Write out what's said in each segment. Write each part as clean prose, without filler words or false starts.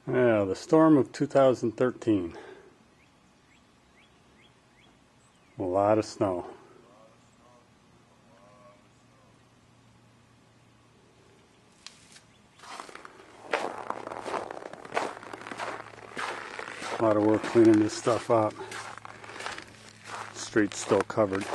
Yeah, the storm of 2013. A lot of snow. A lot of work cleaning this stuff up. Street's still covered.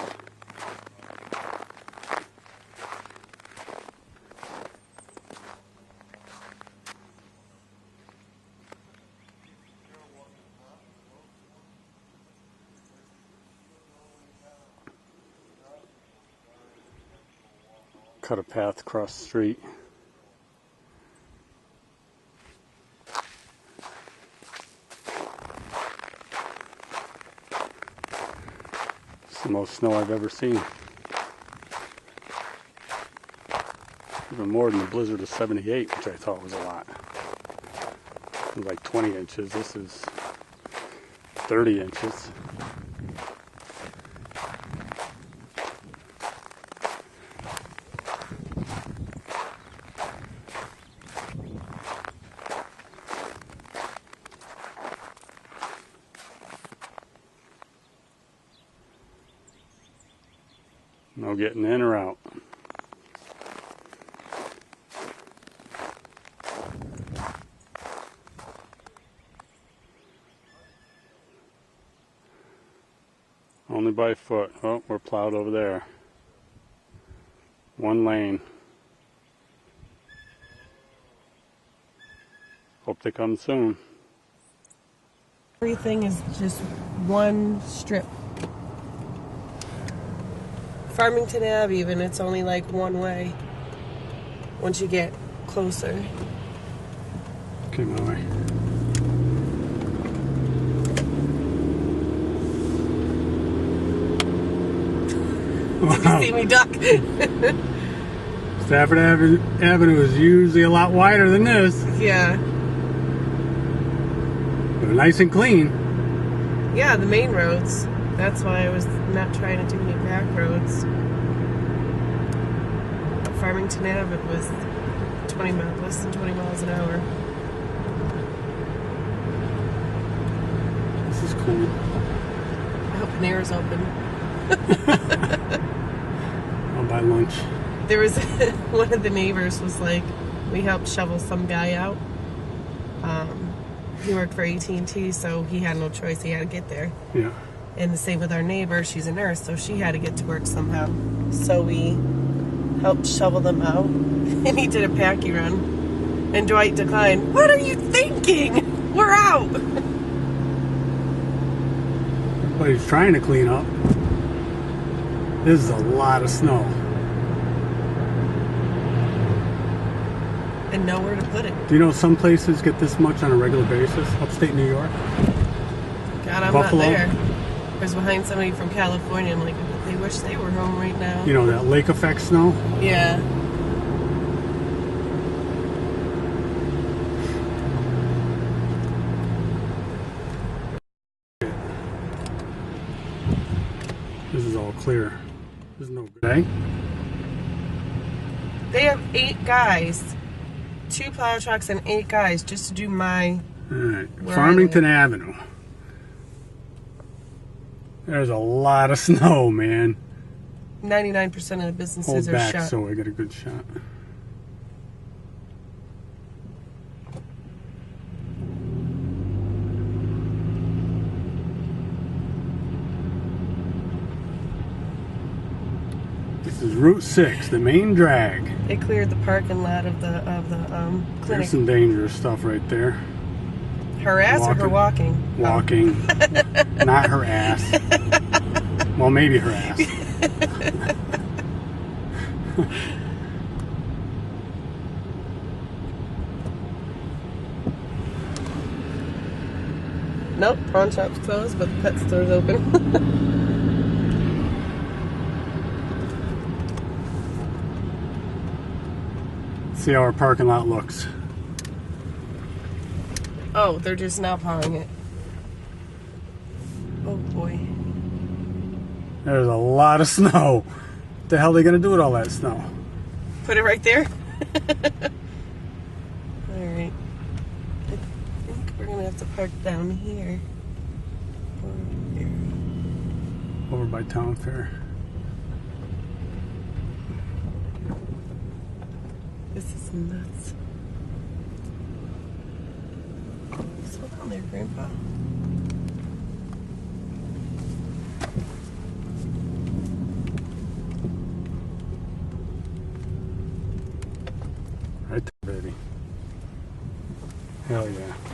Cut a path across the street. It's the most snow I've ever seen. Even more than the blizzard of '78, which I thought was a lot. It was like 20 inches. This is 30 inches. No getting in or out. Only by foot. Oh, we're plowed over there. One lane. Hope they come soon. Everything is just one strip. Farmington Ave, even, it's only like one way once you get closer. Okay, my way. Did you see me duck? Stafford Avenue is usually a lot wider than this. Yeah. But nice and clean. Yeah, the main roads. That's why I was not trying to do any back roads. Farmington Ave, it was less than 20 miles an hour. This is cool. I hope Panera's open. I'll buy lunch. There was one of the neighbors was like, we helped shovel some guy out. He worked for AT&T, so he had no choice. He had to get there. Yeah. And the same with our neighbor. She's a nurse, so she had to get to work somehow. So we helped shovel them out, and he did a packy run. And Dwight declined. What are you thinking? We're out. Everybody's trying to clean up. This is a lot of snow. And nowhere to put it. Do you know some places get this much on a regular basis? Upstate New York? God, I'm Buffalo? not there. I was behind somebody from California. I'm like, they wish they were home right now. You know, that lake effect snow? Yeah. This is all clear. This is no good, eh? They have 8 guys. 2 plow trucks and 8 guys just to do my... Alright, Farmington Avenue. There's a lot of snow, man. 99% of the businesses Hold are back shut. so I get a good shot. This is Route 6, the main drag. They cleared the parking lot of the clinic. There's some dangerous stuff right there. Her ass or her walking? Walking. Oh. Not her ass. Well, maybe her ass. Nope, pawn shop's closed, but the pet store's open. See how our parking lot looks. Oh, they're just now plowing it. Oh boy. There's a lot of snow. What the hell are they going to do with all that snow? Put it right there. Alright. we're gonna have to park down here. Or here. Over by Town Fair. This is nuts. Slow down there, Grandpa. Right there, baby. Hell yeah.